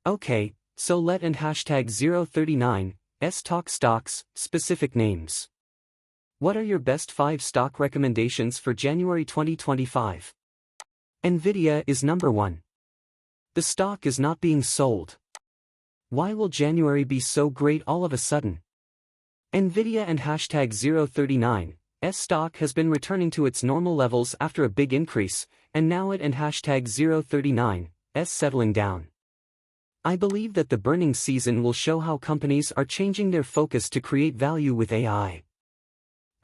Okay, so let and hashtag 039, talk stocks, specific names. What are your best 5 stock recommendations for January 2025? Nvidia is number 1. The stock is not being sold. Why will January be so great all of a sudden? Nvidia and hashtag 039, stock has been returning to its normal levels after a big increase, and now it and hashtag 039, settling down. I believe that the burning season will show how companies are changing their focus to create value with AI.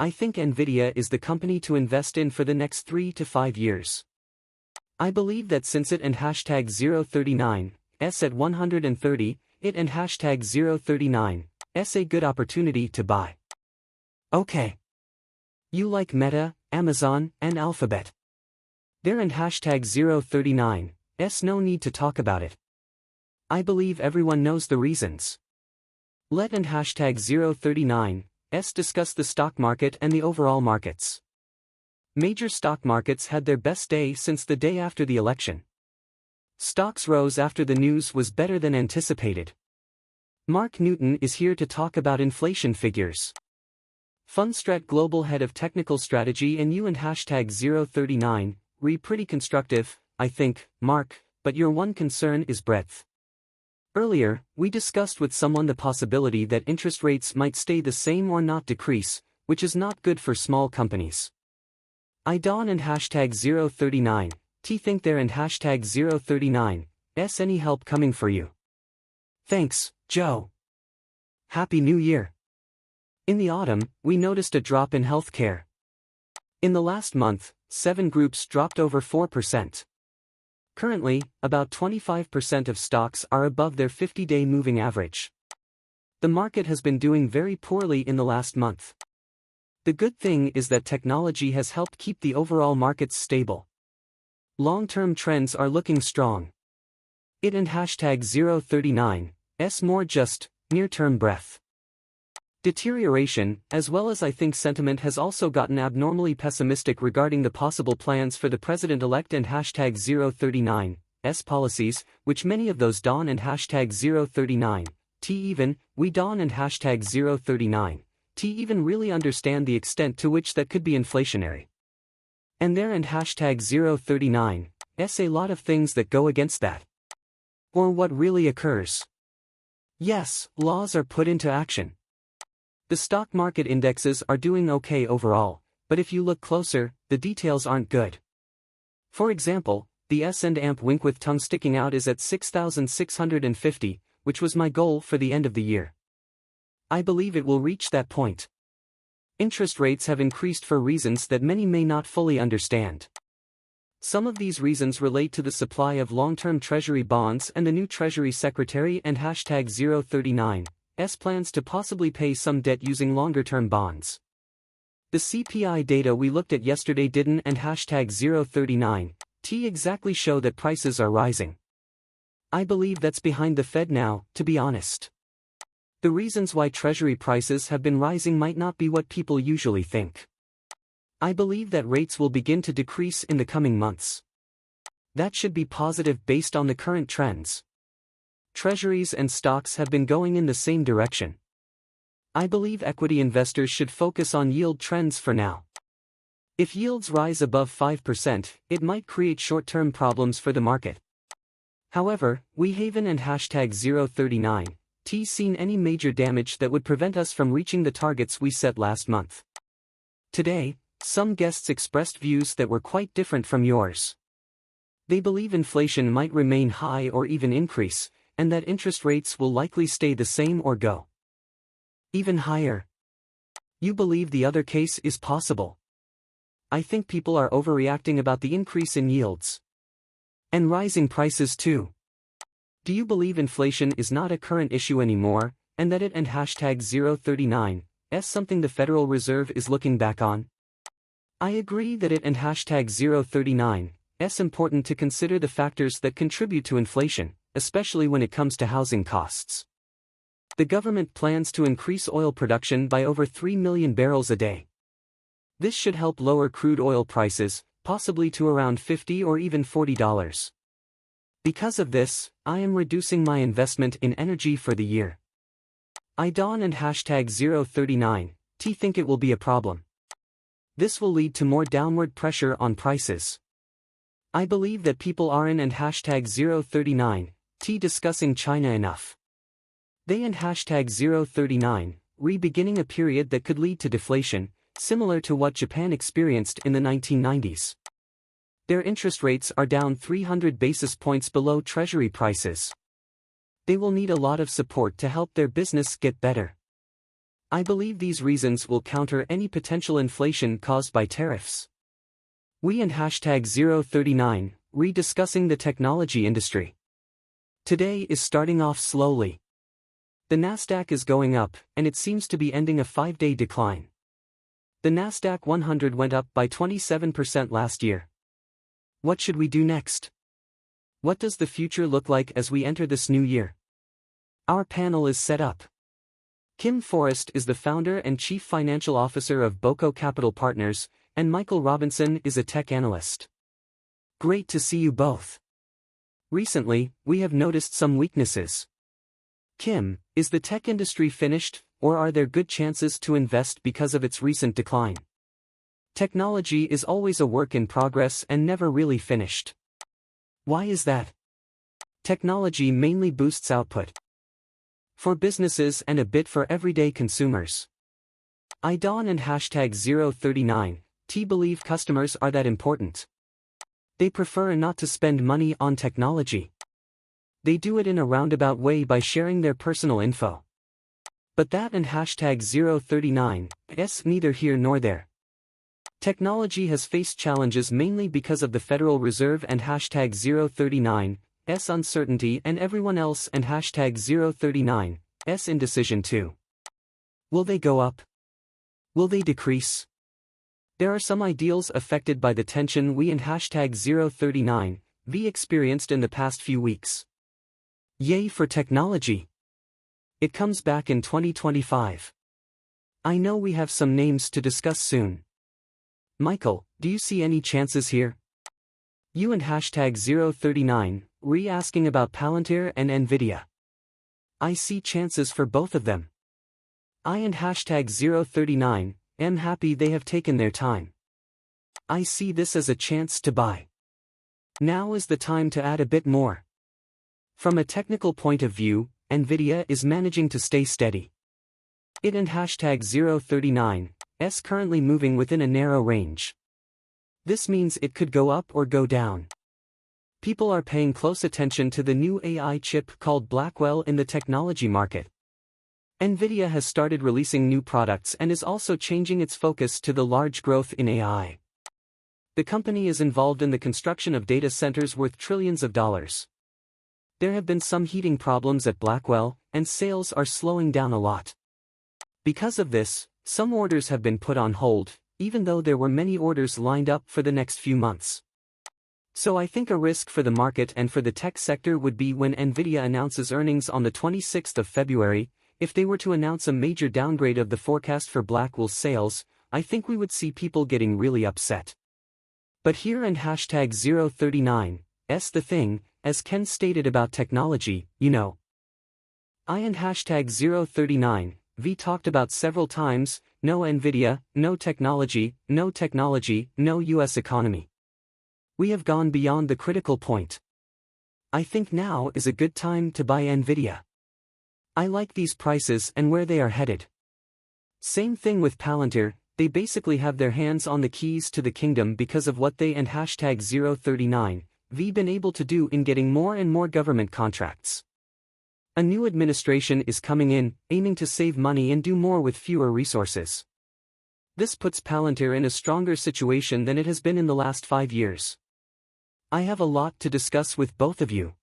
I think Nvidia is the company to invest in for the next 3 to 5 years. I believe that since it and hashtag 039, at 130, it and hashtag 039, a good opportunity to buy. Okay. You like Meta, Amazon, and Alphabet. They're and hashtag 039, no need to talk about it. I believe everyone knows the reasons. Let and hashtag 039, discuss the stock market and the overall markets. Major stock markets had their best day since the day after the election. Stocks rose after the news was better than anticipated. Mark Newton is here to talk about inflation figures. Fundstrat Global Head of Technical Strategy and you and hashtag 039, pretty constructive, I think, Mark, but your one concern is breadth. Earlier, we discussed with someone the possibility that interest rates might stay the same or not decrease, which is not good for small companies. I Don and hashtag 039, think there and hashtag 039, any help coming for you. Thanks, Joe. Happy New Year. In the autumn, we noticed a drop in healthcare. In the last month, 7 groups dropped over 4%. Currently, about 25% of stocks are above their 50-day moving average. The market has been doing very poorly in the last month. The good thing is that technology has helped keep the overall markets stable. Long-term trends are looking strong. It and hashtag 039, more just, near-term breath. Deterioration, as well as I think sentiment has also gotten abnormally pessimistic regarding the possible plans for the president-elect and hashtag 039, policies, which many of those Don and hashtag 039, we Don and hashtag 039, even really understand the extent to which that could be inflationary. And there and hashtag 039, a lot of things that go against that. Or what really occurs. Yes, laws are put into action. The stock market indexes are doing okay overall, but if you look closer, the details aren't good. For example, the S&Amp wink with tongue sticking out is at 6,650, which was my goal for the end of the year. I believe it will reach that point. Interest rates have increased for reasons that many may not fully understand. Some of these reasons relate to the supply of long-term Treasury bonds and the new Treasury Secretary and hashtag 039. Plans to possibly pay some debt using longer-term bonds. The CPI data we looked at yesterday didn't and hashtag 039, exactly show that prices are rising. I believe that's behind the Fed now, to be honest. The reasons why Treasury prices have been rising might not be what people usually think. I believe that rates will begin to decrease in the coming months. That should be positive based on the current trends. Treasuries and stocks have been going in the same direction. I believe equity investors should focus on yield trends for now. If yields rise above 5%, it might create short-term problems for the market. However, we Haven and hashtag 039, seen any major damage that would prevent us from reaching the targets we set last month. Today, some guests expressed views that were quite different from yours. They believe inflation might remain high or even increase, and that interest rates will likely stay the same or go even higher. You believe the other case is possible. I think people are overreacting about the increase in yields. And rising prices too. Do you believe inflation is not a current issue anymore, and that it and hashtag 039 something the Federal Reserve is looking back on? I agree that it and hashtag 039 important to consider the factors that contribute to inflation, especially when it comes to housing costs. The government plans to increase oil production by over 3 million barrels a day. This should help lower crude oil prices, possibly to around $50 or even $40. Because of this, I am reducing my investment in energy for the year. IDON and hashtag 039, T think it will be a problem. This will lead to more downward pressure on prices. I believe that people are in and hashtag 039, T discussing China enough. They and hashtag 039, beginning a period that could lead to deflation, similar to what Japan experienced in the 1990s. Their interest rates are down 300 basis points below treasury prices. They will need a lot of support to help their business get better. I believe these reasons will counter any potential inflation caused by tariffs. We and hashtag 039, discussing the technology industry. Today is starting off slowly. The Nasdaq is going up, and it seems to be ending a 5-day decline. The Nasdaq 100 went up by 27% last year. What should we do next? What does the future look like as we enter this new year? Our panel is set up. Kim Forrest is the founder and chief financial officer of Boko Capital Partners, and Michael Robinson is a tech analyst. Great to see you both. Recently, we have noticed some weaknesses. Kim, is the tech industry finished, or are there good chances to invest because of its recent decline? Technology is always a work in progress and never really finished. Why is that? Technology mainly boosts output for businesses and a bit for everyday consumers. IDON and hashtag 039, T believe customers are that important. They prefer not to spend money on technology. They do it in a roundabout way by sharing their personal info. But that and hashtag 039, neither here nor there. Technology has faced challenges mainly because of the Federal Reserve and hashtag 039, uncertainty and everyone else and hashtag 039, indecision too. Will they go up? Will they decrease? There are some ideals affected by the tension we and hashtag 039, experienced in the past few weeks. Yay for technology! It comes back in 2025. I know we have some names to discuss soon. Michael, do you see any chances here? You and hashtag 039, asking about Palantir and Nvidia. I see chances for both of them. I and hashtag 039, am happy they have taken their time. I see this as a chance to buy. Now is the time to add a bit more. From a technical point of view, Nvidia is managing to stay steady. It and hashtag 039, currently moving within a narrow range. This means it could go up or go down. People are paying close attention to the new AI chip called Blackwell in the technology market. Nvidia has started releasing new products and is also changing its focus to the large growth in AI. The company is involved in the construction of data centers worth trillions of dollars. There have been some heating problems at Blackwell, and sales are slowing down a lot. Because of this, some orders have been put on hold, even though there were many orders lined up for the next few months. So I think a risk for the market and for the tech sector would be when Nvidia announces earnings on the 26th of February, if they were to announce a major downgrade of the forecast for Blackwell's sales, I think we would see people getting really upset. But here and hashtag 039, the thing, as Ken stated about technology, I and hashtag 039, talked about several times, no Nvidia, no technology, no US economy. We have gone beyond the critical point. I think now is a good time to buy Nvidia. I like these prices and where they are headed. Same thing with Palantir, they basically have their hands on the keys to the kingdom because of what they and hashtag 039, been able to do in getting more and more government contracts. A new administration is coming in, aiming to save money and do more with fewer resources. This puts Palantir in a stronger situation than it has been in the last 5 years. I have a lot to discuss with both of you.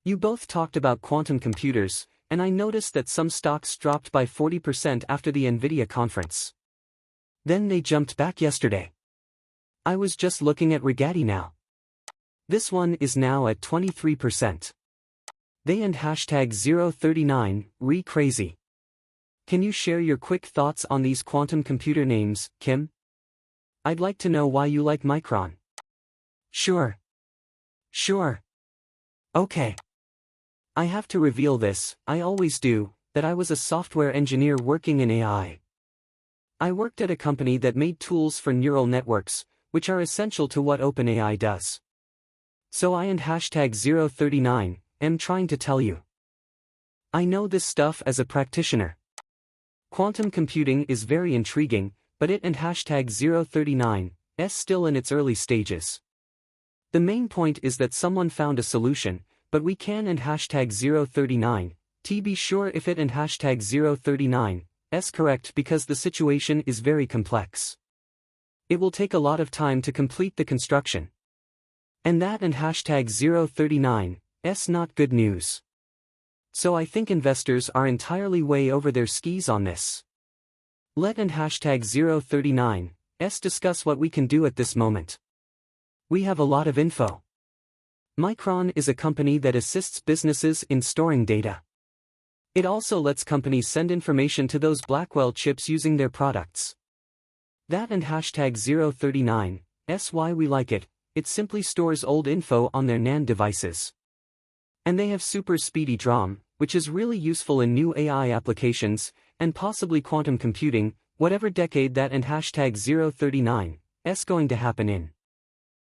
You both talked about quantum computers, and I noticed that some stocks dropped by 40% after the Nvidia conference. Then they jumped back yesterday. I was just looking at Rigetti now. This one is now at 23%. They and hashtag 039, crazy. Can you share your quick thoughts on these quantum computer names, Kim? I'd like to know why you like Micron. Sure. Okay. I have to reveal this, I always do, that I was a software engineer working in AI. I worked at a company that made tools for neural networks, which are essential to what OpenAI does. So I and hashtag 039 am trying to tell you. I know this stuff as a practitioner. Quantum computing is very intriguing, but it and hashtag 039 is still in its early stages. The main point is that someone found a solution, but we can and hashtag 039 be sure if it and hashtag 039 is correct because the situation is very complex. It will take a lot of time to complete the construction. And that and hashtag 039 is not good news. So I think investors are entirely way over their skis on this. Let and hashtag 039 discuss what we can do at this moment. We have a lot of info. Micron is a company that assists businesses in storing data. It also lets companies send information to those Blackwell chips using their products. That and hashtag 039 is why we like it. It simply stores old info on their NAND devices. And they have super speedy DRAM, which is really useful in new AI applications, and possibly quantum computing, whatever decade that and hashtag 039 is going to happen in.